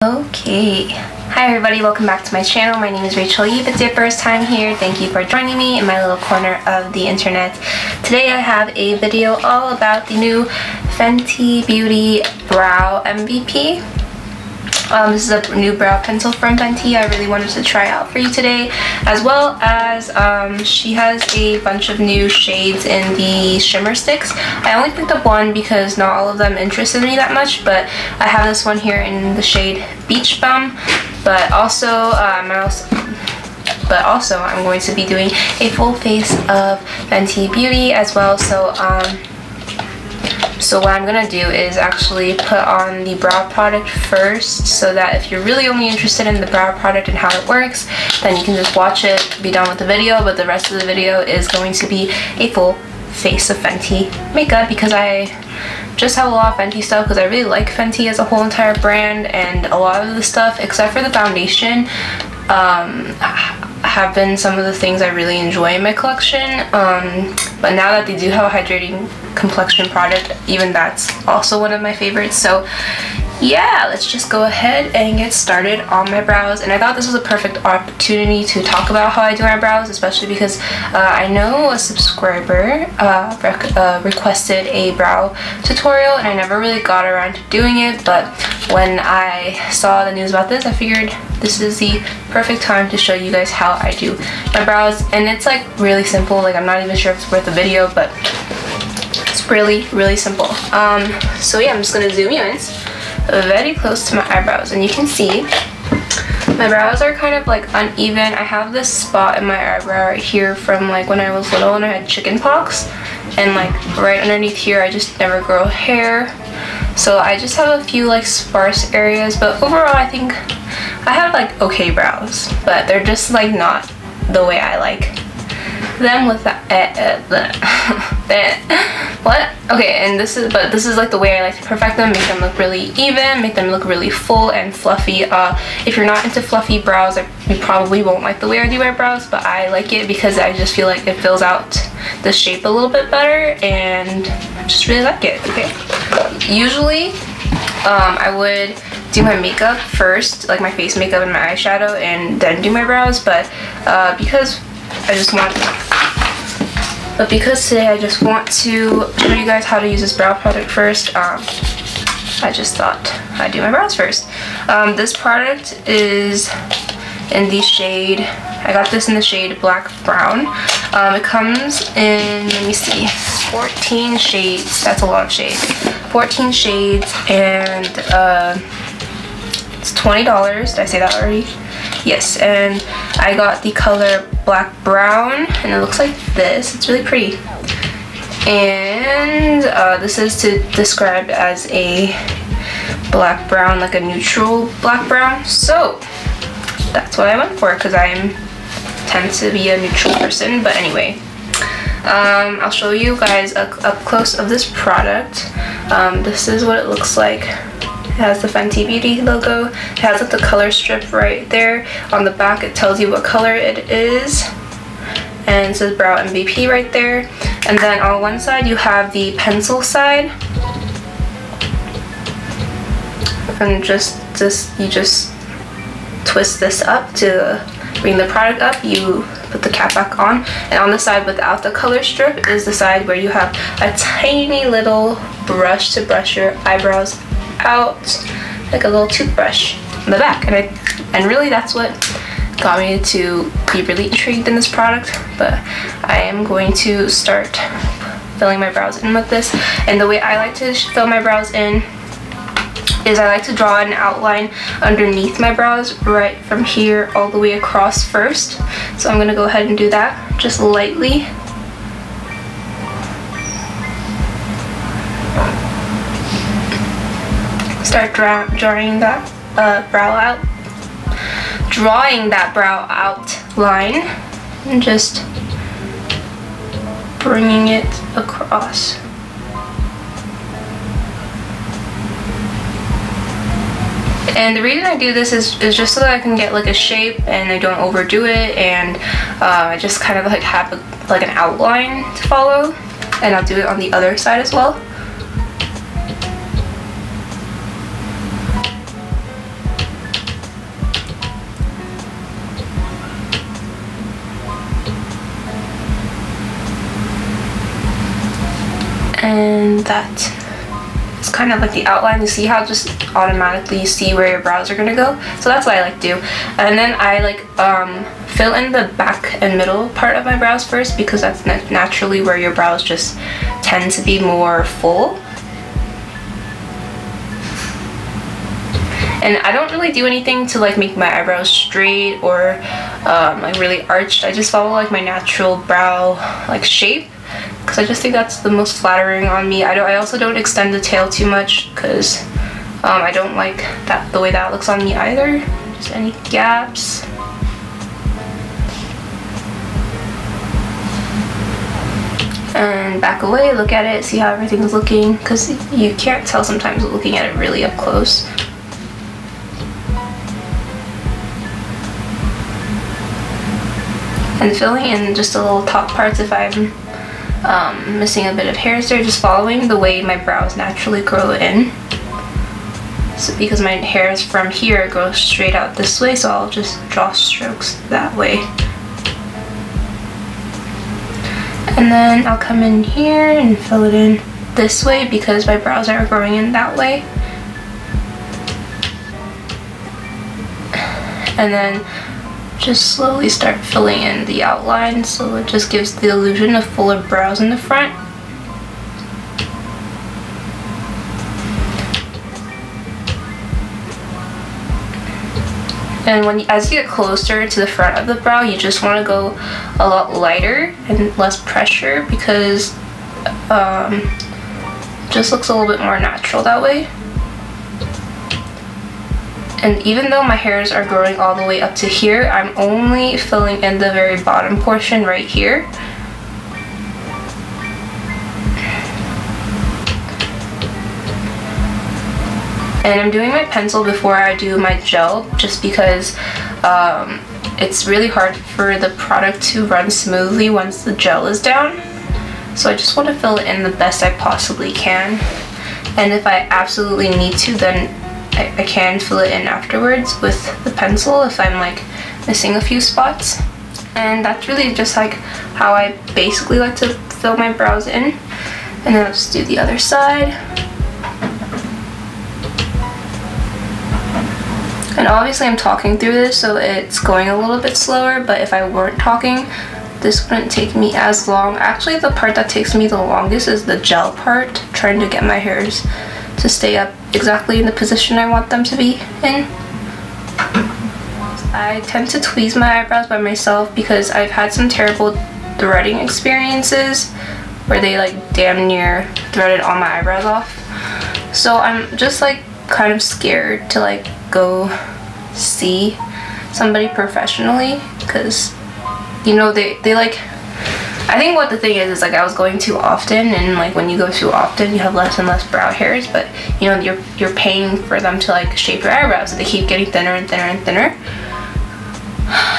Okay, hi everybody, welcome back to my channel. My name is Rachel. If it's your first time here, thank you for joining me in my little corner of the internet. Today I have a video all about the new Fenty Beauty Brow MVP. This is a new brow pencil from Fenty. I really wanted to try out for you today, as well as she has a bunch of new shades in the shimmer sticks. I only picked up one because not all of them interested me that much, but I have this one here in the shade Beach Bum. But also I'm going to be doing a full face of Fenty Beauty as well. So what I'm gonna do is actually put on the brow product first, so that if you're really only interested in the brow product and how it works, then you can just watch it, be done with the video. But the rest of the video is going to be a full face of Fenty makeup, because I just have a lot of Fenty stuff, because I really like Fenty as a whole entire brand, and a lot of the stuff except for the foundation have been some of the things I really enjoy in my collection. But now that they do have a hydrating complexion product, even that's also one of my favorites. So yeah, let's just go ahead and get started on my brows. And I thought this was a perfect opportunity to talk about how I do my brows, especially because I know a subscriber requested a brow tutorial, and I never really got around to doing it. But when I saw the news about this, I figured this is the perfect time to show you guys how I do my brows. And it's like really simple. Like, I'm not even sure if it's worth a video, but it's really simple. So yeah, I'm just gonna zoom you in very close to my eyebrows, and you can see my brows are kind of like uneven. I have this spot in my eyebrow right here from like when I was little and I had chicken pox, and like right underneath here I just never grow hair. So I just have a few like sparse areas, but overall I think I have like okay brows, but they're just like not the way I like them with that what? Okay, and this is like the way I like to perfect them, make them look really even, make them look really full and fluffy. If you're not into fluffy brows, you probably won't like the way I do my brows, but I like it because I just feel like it fills out the shape a little bit better, and I just really like it. Okay, usually I would do my makeup first, like my face makeup and my eyeshadow, and then do my brows, but because today I just want to show you guys how to use this brow product first, I just thought I'd do my brows first. This product is in the shade, I got this in the shade Black Brown. It comes in, let me see, 14 shades. That's a lot of shades. 14 shades, and it's $20. Did I say that already? Yes, and I got the color Black Brown, and it looks like this. It's really pretty. And this is described as a black brown, like a neutral black brown. So that's what I went for, because I tend to be a neutral person. But anyway, I'll show you guys up close of this product. This is what it looks like. It has the Fenty Beauty logo. It has like the color strip right there. On the back it tells you what color it is, and it says Brow MVP right there. And then on one side you have the pencil side, and you just twist this up to bring the product up. You put the cap back on, and on the side without the color strip is the side where you have a tiny little brush to brush your eyebrows out, like a little toothbrush in the back. And really that's what got me to be really intrigued in this product. But I am going to start filling my brows in with this, and the way I like to fill my brows in is I like to draw an outline underneath my brows, right from here all the way across first. So I'm gonna go ahead and do that just lightly. Start drawing that brow outline, and just bringing it across. And the reason I do this is just so that I can get like a shape and I don't overdo it, and I just kind of like have like an outline to follow. And I'll do it on the other side as well. that it's kind of like the outline. You see how just automatically you see where your brows are gonna go? So that's what I like to do. And then I like fill in the back and middle part of my brows first, because that's naturally where your brows just tend to be more full. And I don't really do anything to like make my eyebrows straight or like really arched. I just follow like my natural brow like shape, because I just think that's the most flattering on me. I also don't extend the tail too much, because I don't like that the way that looks on me either. Just any gaps. And back away, look at it, see how everything's looking, because you can't tell sometimes looking at it really up close. And filling in just the little top parts if I'm missing a bit of hairs there, just following the way my brows naturally grow in. So because my hairs from here go straight out this way, so I'll just draw strokes that way. And then I'll come in here and fill it in this way because my brows are growing in that way. And then just slowly start filling in the outline, so it just gives the illusion of fuller brows in the front. And as you get closer to the front of the brow, you just want to go a lot lighter and less pressure, because it just looks a little bit more natural that way. And even though my hairs are growing all the way up to here, I'm only filling in the very bottom portion right here. And I'm doing my pencil before I do my gel, just because it's really hard for the product to run smoothly once the gel is down. So I just want to fill it in the best I possibly can. And if I absolutely need to, then I can fill it in afterwards with the pencil if I'm like missing a few spots. And that's really just like how I basically like to fill my brows in. And then I'll just do the other side. And obviously I'm talking through this, so it's going a little bit slower, but if I weren't talking, this wouldn't take me as long. Actually, the part that takes me the longest is the gel part, trying to get my hairs to stay up exactly in the position I want them to be in. I tend to tweeze my eyebrows by myself because I've had some terrible threading experiences where they like damn near threaded all my eyebrows off. So I'm just like kind of scared to like go see somebody professionally, because you know they like, I think what the thing is like I was going too often, and like when you go too often you have less and less brow hairs, but you know you're paying for them to like shape your eyebrows, so they keep getting thinner and thinner and thinner.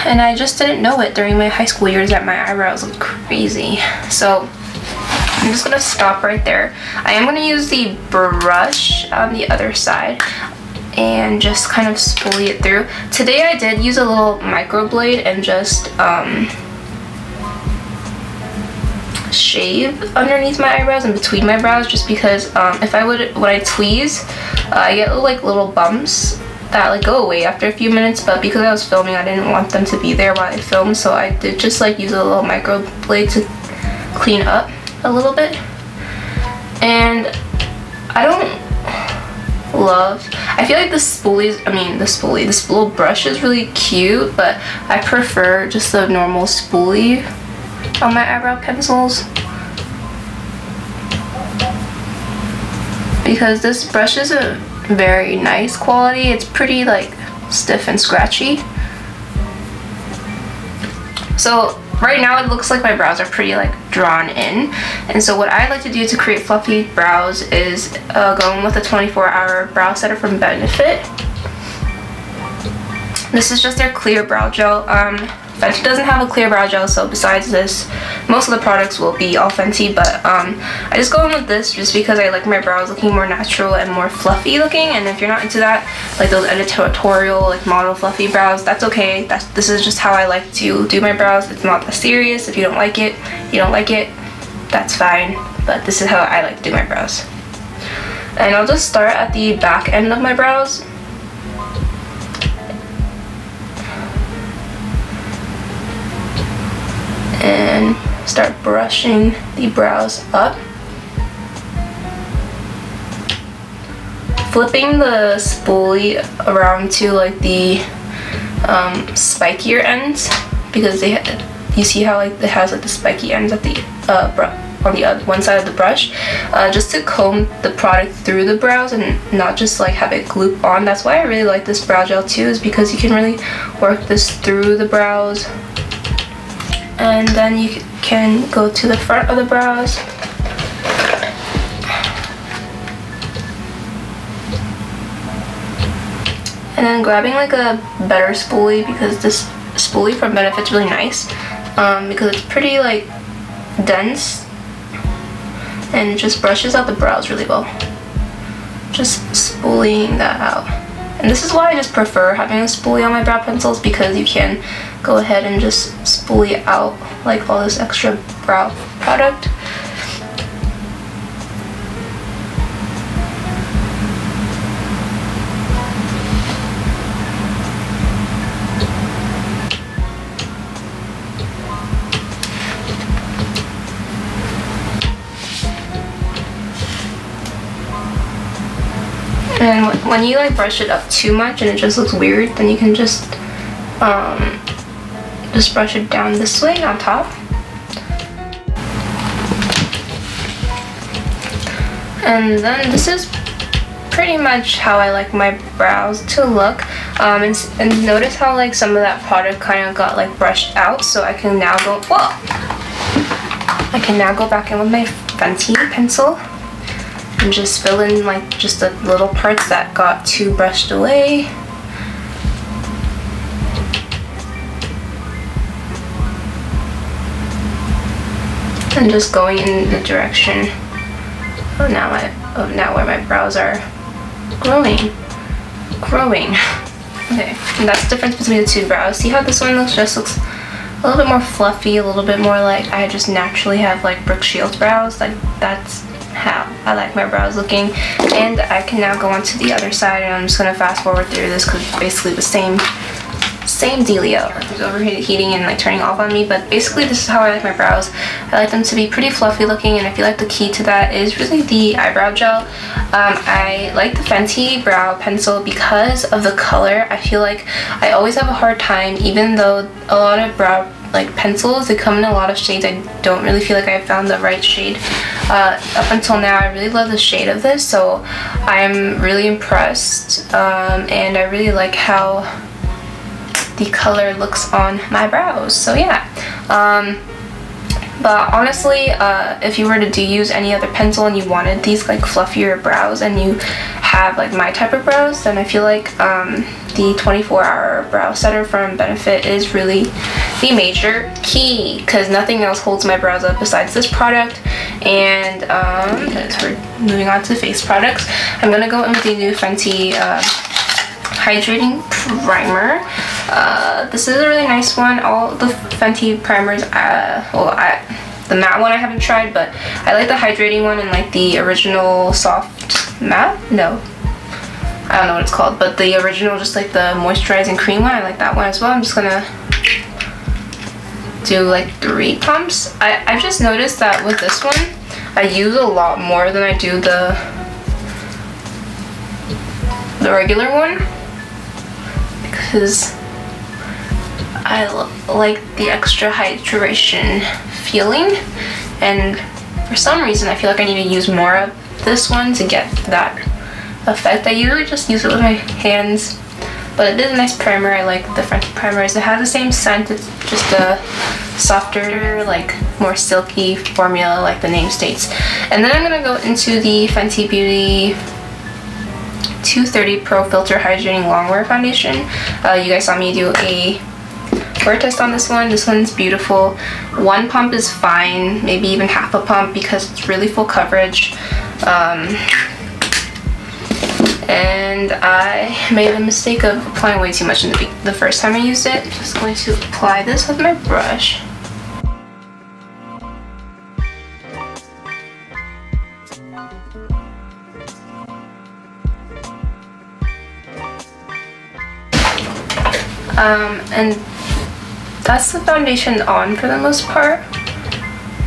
And I just didn't know it during my high school years that my eyebrows looked crazy. So I'm just gonna stop right there. I am gonna use the brush on the other side and just kind of spoolie it through. Today I did use a little microblade and just shave underneath my eyebrows and between my brows, just because if I would, when I tweeze, I get little bumps that like go away after a few minutes, but because I was filming I didn't want them to be there while I filmed, so I did just like use a little microblade to clean up a little bit. And I don't love, I feel like the spoolies, this little brush is really cute, but I prefer just the normal spoolie on my eyebrow pencils, because this brush is a very nice quality. It's pretty like stiff and scratchy. So right now it looks like my brows are pretty like drawn in, and so what I like to do to create fluffy brows is going with a 24-hour brow setter from Benefit. This is just their clear brow gel. Fenty doesn't have a clear brow gel, so besides this, most of the products will be all Fenty, but I just go in with this just because I like my brows looking more natural and more fluffy looking. And if you're not into that, like those editorial like model fluffy brows, that's okay. This is just how I like to do my brows. It's not that serious. If you don't like it, you don't like it. That's fine. but this is how I like to do my brows. And I'll just start at the back end of my brows. And start brushing the brows up. Flipping the spoolie around to like the spikier ends, because you see how like it has like the spiky ends at the on the other one side of the brush, just to comb the product through the brows and not just like have it gloop on. That's why I really like this brow gel too, is because you can really work this through the brows, and then you can go to the front of the brows. And then grabbing like a better spoolie, because this spoolie from Benefit's really nice, because it's pretty like dense and just brushes out the brows really well. Just spoolieing that out. And this is why I just prefer having a spoolie on my brow pencils, because you can go ahead and just spoolie out like all this extra brow product. And when you like brush it up too much and it just looks weird, then you can just brush it down this way on top. And then this is pretty much how I like my brows to look. And notice how like some of that product kind of got like brushed out, so I can now go back in with my Fenty pencil and just fill in like just the little parts that got too brushed away. And just going in the direction of now where my brows are growing. Okay, and that's the difference between the two brows. See how this one looks a little bit more fluffy, a little bit more like I just naturally have like Brooke Shields brows. Like that's how I like my brows looking. And I can now go on to the other side, and I'm just gonna fast forward through this because it's basically the same dealio. It's overheating and like turning off on me, but basically this is how I like my brows. I like them to be pretty fluffy looking, and I feel like the key to that is really the eyebrow gel. I like the Fenty brow pencil because of the color. I feel like I always have a hard time, even though a lot of brow like pencils, they come in a lot of shades, I don't really feel like I found the right shade. Up until now, I really love the shade of this, so I'm really impressed, and I really like how the color looks on my brows. So yeah, but honestly, if you were to use any other pencil and you wanted these like fluffier brows and you have like my type of brows, then I feel like the 24-hour brow setter from Benefit is really the major key, because nothing else holds my brows up besides this product. And because we're moving on to face products, I'm gonna go in with the new Fenty hydrating primer. This is a really nice one. All the Fenty primers, the matte one I haven't tried, but I like the hydrating one and like the original soft matte. No, I don't know what it's called, but the original, just like the moisturizing cream one, I like that one as well. I'm just gonna do like 3 pumps. I've just noticed that with this one, I use a lot more than I do the regular one, because I like the extra hydration feeling, and for some reason I feel like I need to use more of this one to get that effect. I usually just use it with my hands, but it is a nice primer. I like the Fenty primers. It has the same scent, it's just a softer, like more silky formula like the name states. And then I'm gonna go into the Fenty Beauty 230 Pro Filter Hydrating Longwear Foundation. You guys saw me do a wear test on this one. This one's beautiful. 1 pump is fine, maybe even half a pump, because it's really full coverage. And I made the mistake of applying way too much in the first time I used it. Just going to apply this with my brush. And that's the foundation on for the most part.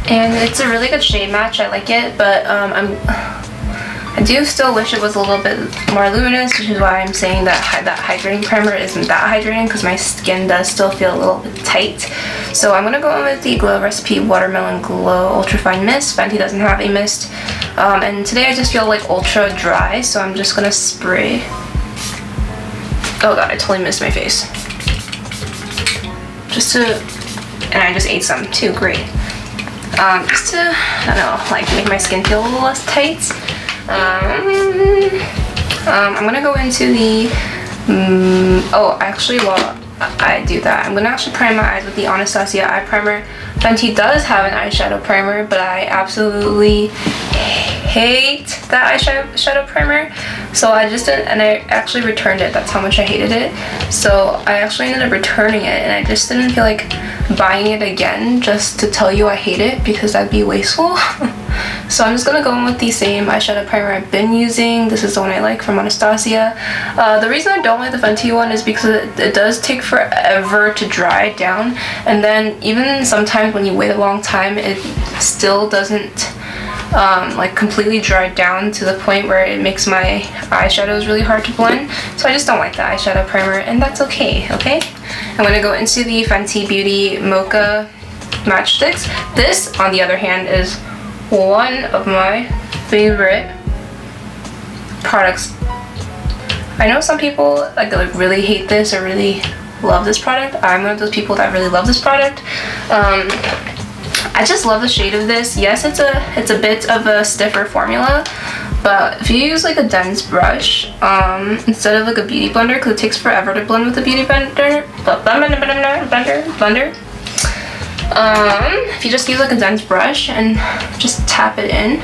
And it's a really good shade match. I like it, but I do still wish it was a little bit more luminous, which is why I'm saying that that hydrating primer isn't that hydrating, because my skin does still feel a little bit tight. So I'm gonna go in with the Glow Recipe Watermelon Glow Ultra Fine Mist. Fenty doesn't have a mist, and today I just feel like ultra dry, so I'm just gonna spray. Oh god, I totally missed my face. And I just ate some too. Great. Just to, I don't know, like make my skin feel a little less tight. I'm gonna go into the oh, actually, while I do that, I'm gonna actually prime my eyes with the Anastasia eye primer. Fenty does have an eyeshadow primer, but I absolutely hate that eyeshadow primer, so I just didn't, and I actually returned it. That's how much I hated it. So I actually ended up returning it, and I just didn't feel like buying it again just to tell you I hate it, because that'd be wasteful. So I'm just gonna go in with the same eyeshadow primer I've been using. This is the one I like from Anastasia. The reason I don't like the Fenty one is because it does take forever to dry down, and then even sometimes when you wait a long time, it still doesn't like completely dry down to the point where it makes my eyeshadows really hard to blend. So I just don't like the eyeshadow primer, and that's okay. I'm gonna go into the Fenty Beauty Mocha Matchsticks. This, on the other hand, is one of my favorite products. I know some people like really hate this or really love this product. I'm one of those people that really love this product. I just love the shade of this. Yes, it's a bit of a stiffer formula, but if you use like a dense brush instead of like a beauty blender, because it takes forever to blend with a beauty blender. If you just use like a dense brush and just tap it in,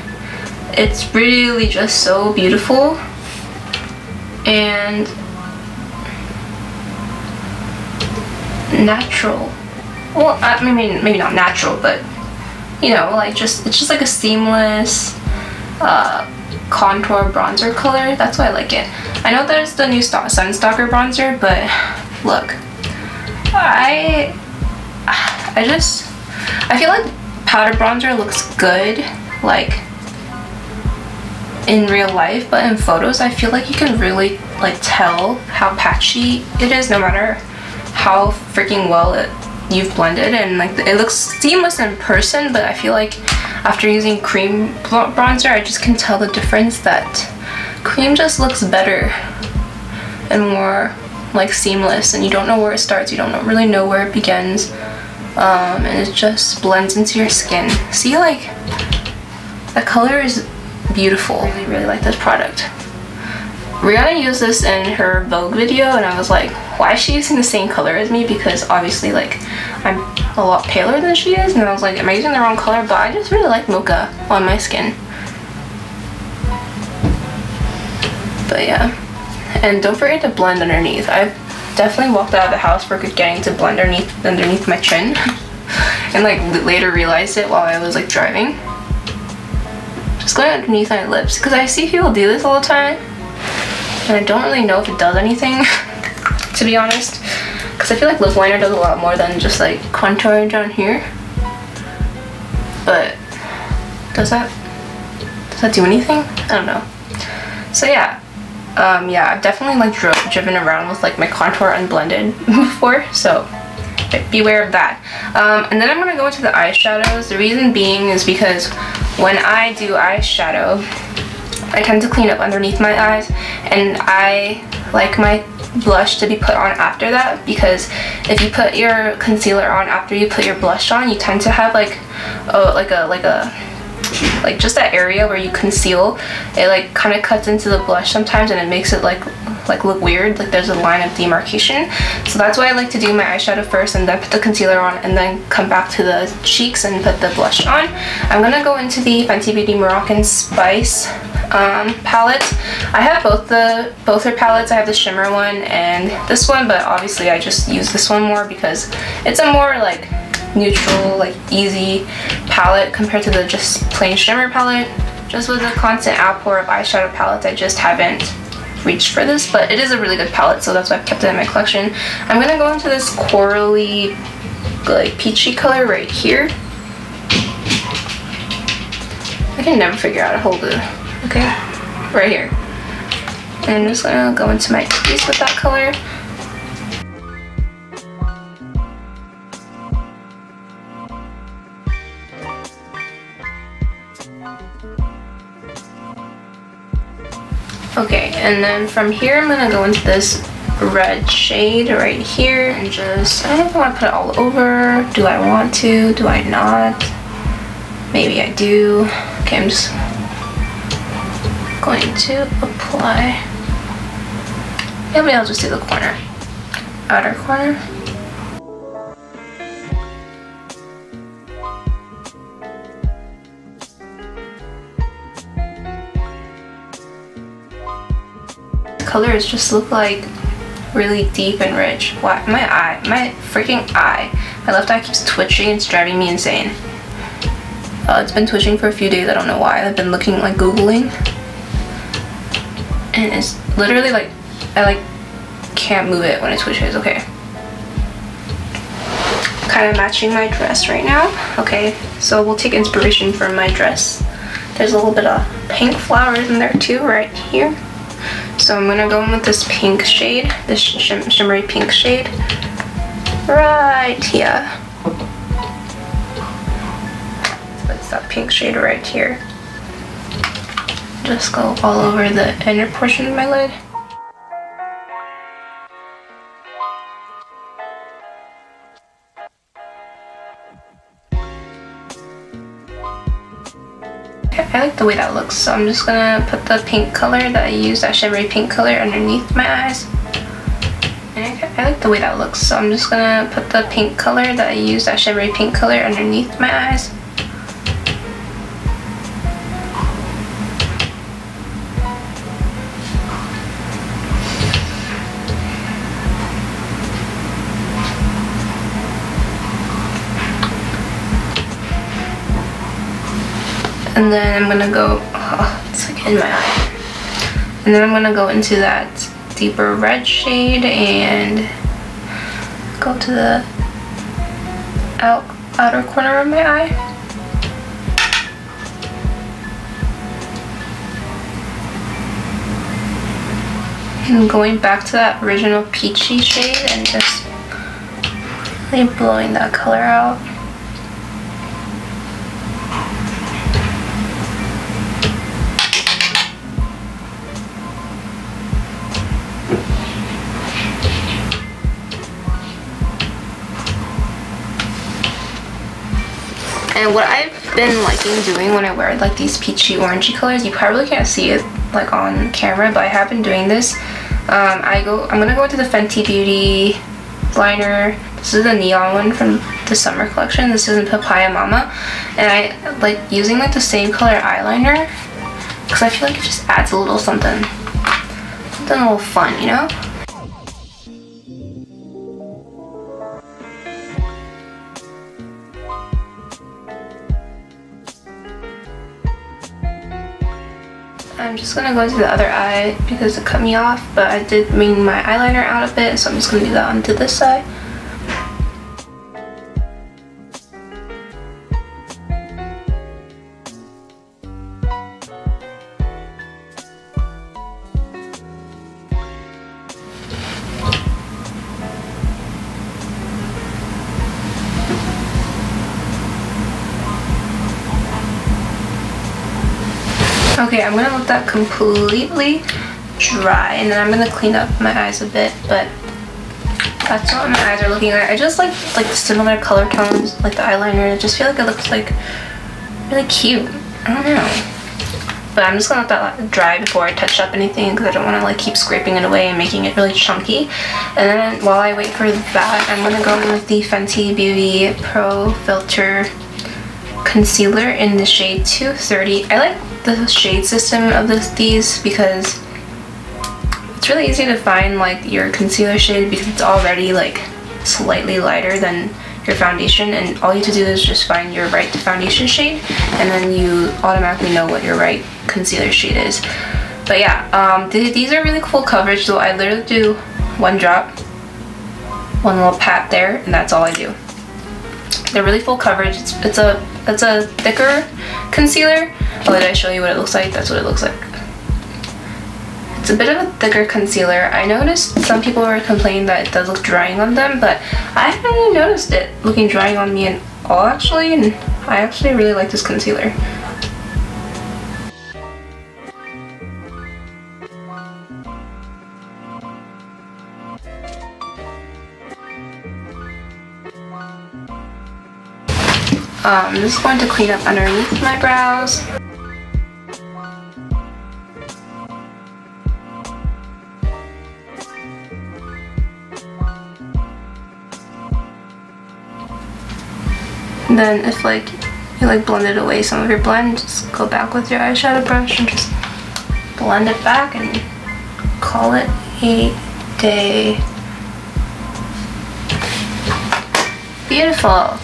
it's really just so beautiful. And natural. Well, I mean, maybe not natural, but you know, like it's just like a seamless contour bronzer color. That's why I like it. I know there's the new Sunstalker bronzer, but look, I feel like powder bronzer looks good like in real life, but in photos I feel like you can really like tell how patchy it is no matter how freaking well you've blended, and like it looks seamless in person, but I feel like after using cream bronzer I just can tell the difference, that cream just looks better and more like seamless, and you don't know where it starts, you don't really know where it begins, and it just blends into your skin. See, like the color is beautiful. I really like this product. Rihanna used this in her Vogue video, and I was like, why is she using the same color as me? Because obviously like I'm a lot paler than she is, and I was like, am I using the wrong color? But I just really like mocha on my skin. But yeah, and don't forget to blend underneath. I've definitely walked out of the house forgetting to blend underneath my chin and like later realized it while I was like driving. Just going underneath my lips, because I see people do this all the time and I don't really know if it does anything to be honest, because I feel like lip liner does a lot more than just like contouring down here. But does that do anything? I don't know. So yeah, yeah, I've definitely like driven around with like my contour unblended before, so beware of that. And then I'm gonna go into the eyeshadows. The reason being is because when I do eyeshadow, I tend to clean up underneath my eyes, and I like my blush to be put on after that, because if you put your concealer on after you put your blush on, you tend to have like just that area where you conceal, it like kind of cuts into the blush sometimes, and it makes it like look weird, like there's a line of demarcation. So that's why I like to do my eyeshadow first and then put the concealer on, and then come back to the cheeks and put the blush on. I'm gonna go into the Fenty Beauty Moroccan Spice palette. I have both her palettes. I have the shimmer one and this one, but obviously I just use this one more because it's a more like neutral, like easy palette compared to the just plain shimmer palette. Just with the constant outpour of eyeshadow palettes, I just haven't reached for this, but it is a really good palette, so that's why I've kept it in my collection. I'm gonna go into this corally, like peachy color right here. I can never figure out how to hold it. Okay, right here. And I'm just gonna go into my crease with that color. Okay, and then from here I'm gonna go into this red shade right here and just, I don't know if I want to put it all over. Do I want to? Do I not? Maybe I do. Okay, I'm just going to apply. Maybe I'll just do the corner, outer corner. The colors just look like really deep and rich. Why? My freaking eye. My left eye keeps twitching. It's driving me insane. It's been twitching for a few days. I don't know why. I've been looking, like Googling. And it's literally like, I like can't move it when it twitches. Okay. Kind of matching my dress right now. Okay, so we'll take inspiration from my dress. There's a little bit of pink flowers in there too, right here. So I'm gonna go in with this pink shade, this shimmery pink shade, right here. So it's that pink shade right here. Just go all over the inner portion of my lid. I like the way that looks, so I'm just gonna put the pink color that I used, that shimmery pink color, underneath my eyes. And I like the way that looks, so I'm just gonna put the pink color that I used, that shimmery pink color, underneath my eyes. And then I'm gonna go, oh, it's like in my eye. And then I'm gonna go into that deeper red shade and go to the outer corner of my eye. And going back to that original peachy shade and just really blowing that color out. And what I've been liking doing when I wear like these peachy orangey colors, you probably can't see it like on camera, but I have been doing this. I'm gonna go into the Fenty Beauty liner. This is the neon one from the summer collection. This is in Papaya Mama, and I like using like the same color eyeliner because I feel like it just adds a little something a little fun, you know? I'm just gonna go into the other eye because it cut me off, but I did bring my eyeliner out a bit, so I'm just gonna do that onto this side. Okay, I'm gonna let that completely dry, and then I'm gonna clean up my eyes a bit, but that's what my eyes are looking like. I just like similar color tones, like the eyeliner. I just feel like it looks like really cute. I don't know. But I'm just gonna let that dry before I touch up anything because I don't want to like keep scraping it away and making it really chunky. And then while I wait for that, I'm gonna go in with the Fenty Beauty Pro Filter Concealer in the shade 230. I like the shade system of these because it's really easy to find like your concealer shade because it's already like slightly lighter than your foundation, and all you have to do is just find your right foundation shade, and then you automatically know what your right concealer shade is. But yeah, these are really cool coverage, so I literally do one drop, one little pat there, and that's all I do. They're really full coverage. It's a thicker concealer. Oh, did I show you what it looks like? That's what it looks like. It's a bit of a thicker concealer. I noticed some people were complaining that it does look drying on them, but I haven't really noticed it looking drying on me at all actually, and I actually really like this concealer. I'm just going to clean up underneath my brows. And then if like you like blended away some of your blend, just go back with your eyeshadow brush and just blend it back and call it a day. Beautiful.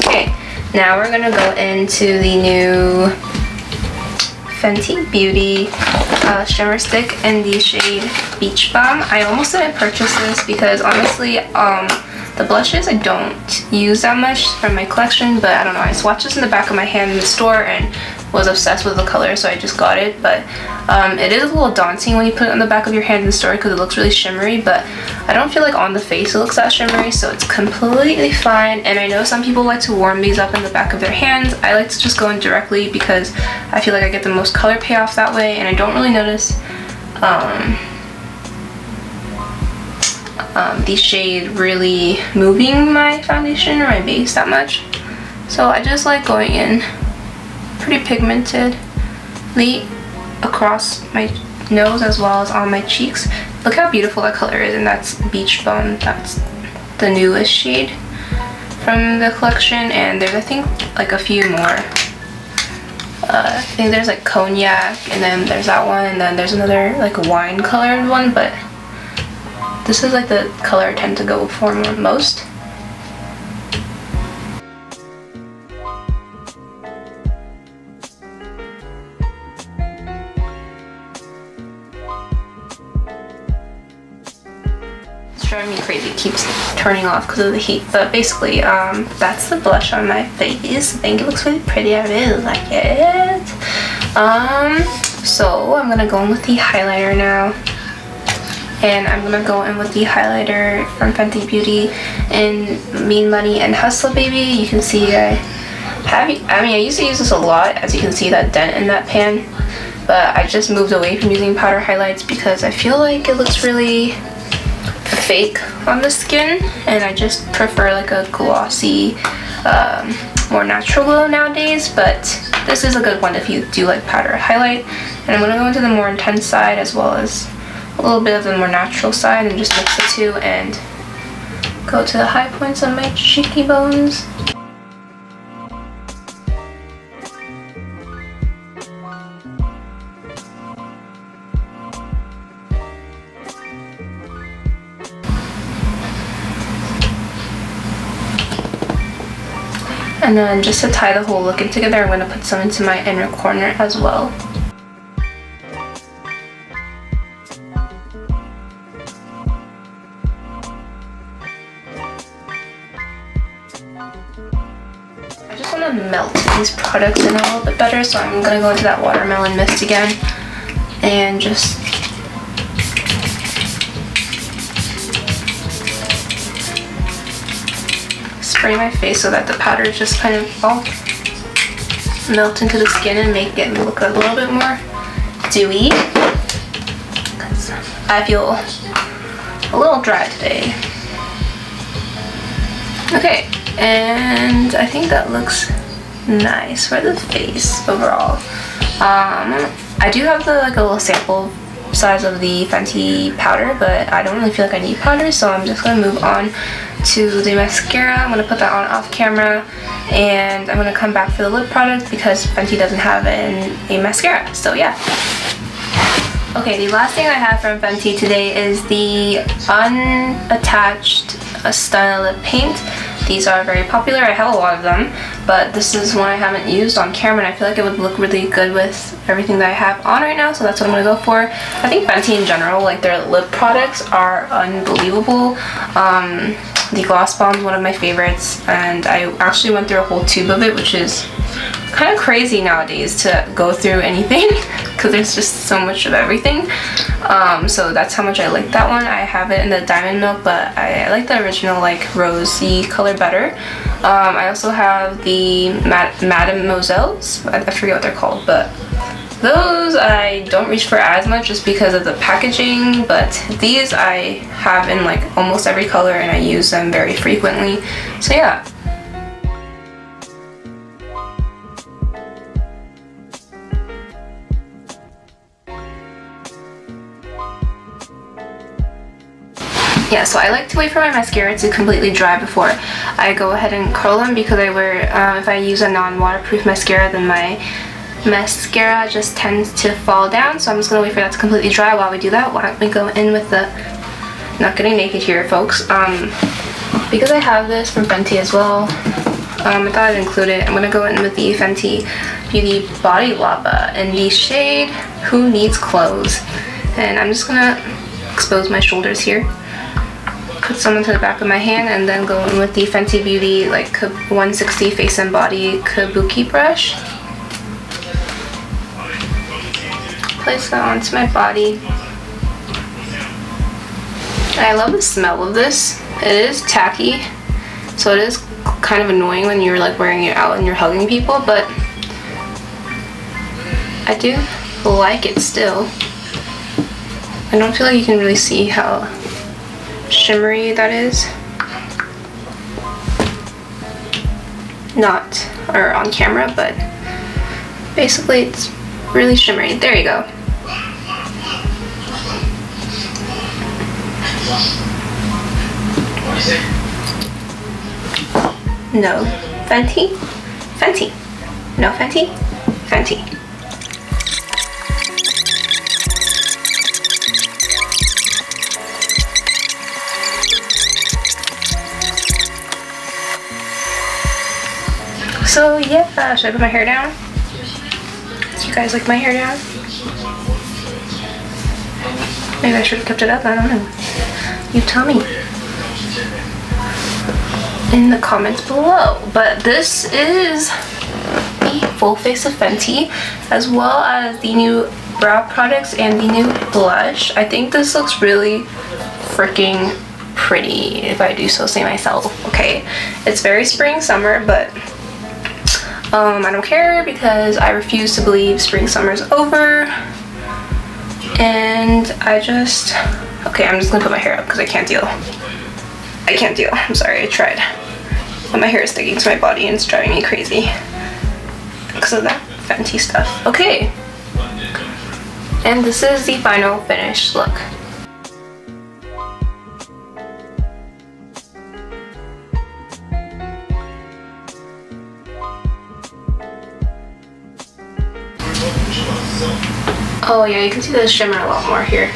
Okay. Now we're gonna go into the new Fenty Beauty shimmer stick in the shade Beach Bum. I almost didn't purchase this because honestly, the blushes I don't use that much from my collection, but I don't know, I swatched this in the back of my hand in the store and was obsessed with the color, so I just got it. But it is a little daunting when you put it on the back of your hand in the store because it looks really shimmery, but I don't feel like on the face it looks that shimmery, so it's completely fine. And I know some people like to warm these up in the back of their hands. I like to just go in directly because I feel like I get the most color payoff that way, and I don't really notice the shade really moving my foundation or my base that much. So I just like going in pretty pigmentedly across my nose as well as on my cheeks. Look how beautiful that color is, and that's Beach Bum. That's the newest shade from the collection, and there's I think like a few more. I think there's like cognac, and then there's that one, and then there's another like wine colored one, but this is like the color I tend to go for most. It's driving me crazy. It keeps turning off because of the heat. But basically, that's the blush on my face. I think it looks really pretty. I really like it. So I'm gonna go in with the highlighter now. And I'm gonna go in with the highlighter from Fenty Beauty in Mean Money and Hustle Baby. You can see I used to use this a lot, as you can see that dent in that pan, but I just moved away from using powder highlights because I feel like it looks really fake on the skin, and I just prefer like a glossy, more natural glow nowadays. But this is a good one if you do like powder highlight. And I'm gonna go into the more intense side as well as a little bit of the more natural side and just mix the two and go to the high points on my cheeky bones. And then just to tie the whole look in together, I'm going to put some into my inner corner as well. I just want to melt these products in a little bit better, so I'm going to go into that watermelon mist again and just spray my face so that the powder just kind of all melt into the skin and make it look a little bit more dewy. I feel a little dry today. Okay, and I think that looks nice for the face overall. I do have like a little sample size of the Fenty powder, but I don't really feel like I need powder, so I'm just going to move on to the mascara. I'm going to put that on off camera, and I'm going to come back for the lip product because Fenty doesn't have a mascara, so yeah. Okay, the last thing I have from Fenty today is the unattached style lip paint. These are very popular. I have a lot of them, but this is one I haven't used on camera, and I feel like it would look really good with everything that I have on right now, so that's what I'm gonna go for. I think Fenty in general, like their lip products are unbelievable. The gloss bomb is one of my favorites, and I actually went through a whole tube of it, which is kind of crazy nowadays to go through anything because there's just so much of everything. So that's how much I like that one. I have it in the diamond milk, but I like the original like rosy color better. I also have the Mademoiselles. I forget what they're called, but those I don't reach for as much just because of the packaging, but these I have in like almost every color and I use them very frequently. So yeah. Yeah, so I like to wait for my mascara to completely dry before I go ahead and curl them, because I wear, if I use a non-waterproof mascara, then my mascara just tends to fall down. So I'm just gonna wait for that to completely dry. While we do that, why don't we go in with the, not getting naked here folks, because I have this from Fenty as well, I thought I'd include it. I'm gonna go in with the Fenty Beauty Body Lava in the shade Who Needs Clothes, and I'm just gonna expose my shoulders here, put some into the back of my hand, and then go in with the Fenty Beauty like 160 Face and Body Kabuki brush. Place that onto my body. I love the smell of this. It is tacky, so it is kind of annoying when you're like wearing it out and you're hugging people, but I do like it still. I don't feel like you can really see how shimmery that is. Not or on camera, but basically it's really shimmery. There you go. No, Fenty, Fenty, no Fenty, Fenty. So yeah, should I put my hair down? Do you guys like my hair down? Maybe I should have kept it up, I don't know. You tell me in the comments below. But this is the full face of Fenty, as well as the new brow products and the new blush. I think this looks really freaking pretty, if I do so say myself. Okay, it's very spring summer, but I don't care, because I refuse to believe spring summer's over. And I just, okay, I'm just gonna put my hair up because I can't deal. I'm sorry, I tried. But my hair is sticking to my body and it's driving me crazy because of that Fenty stuff. Okay, and this is the final finished look. Oh yeah, you can see the shimmer a lot more here.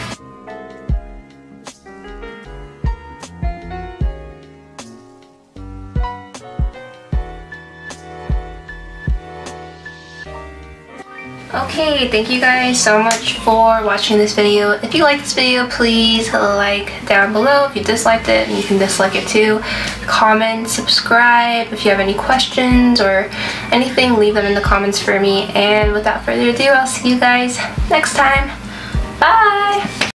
Okay, thank you guys so much for watching this video. If you like this video, please like down below. If you disliked it, you can dislike it too. Comment, subscribe. If you have any questions or anything, leave them in the comments for me. And without further ado, I'll see you guys next time. Bye!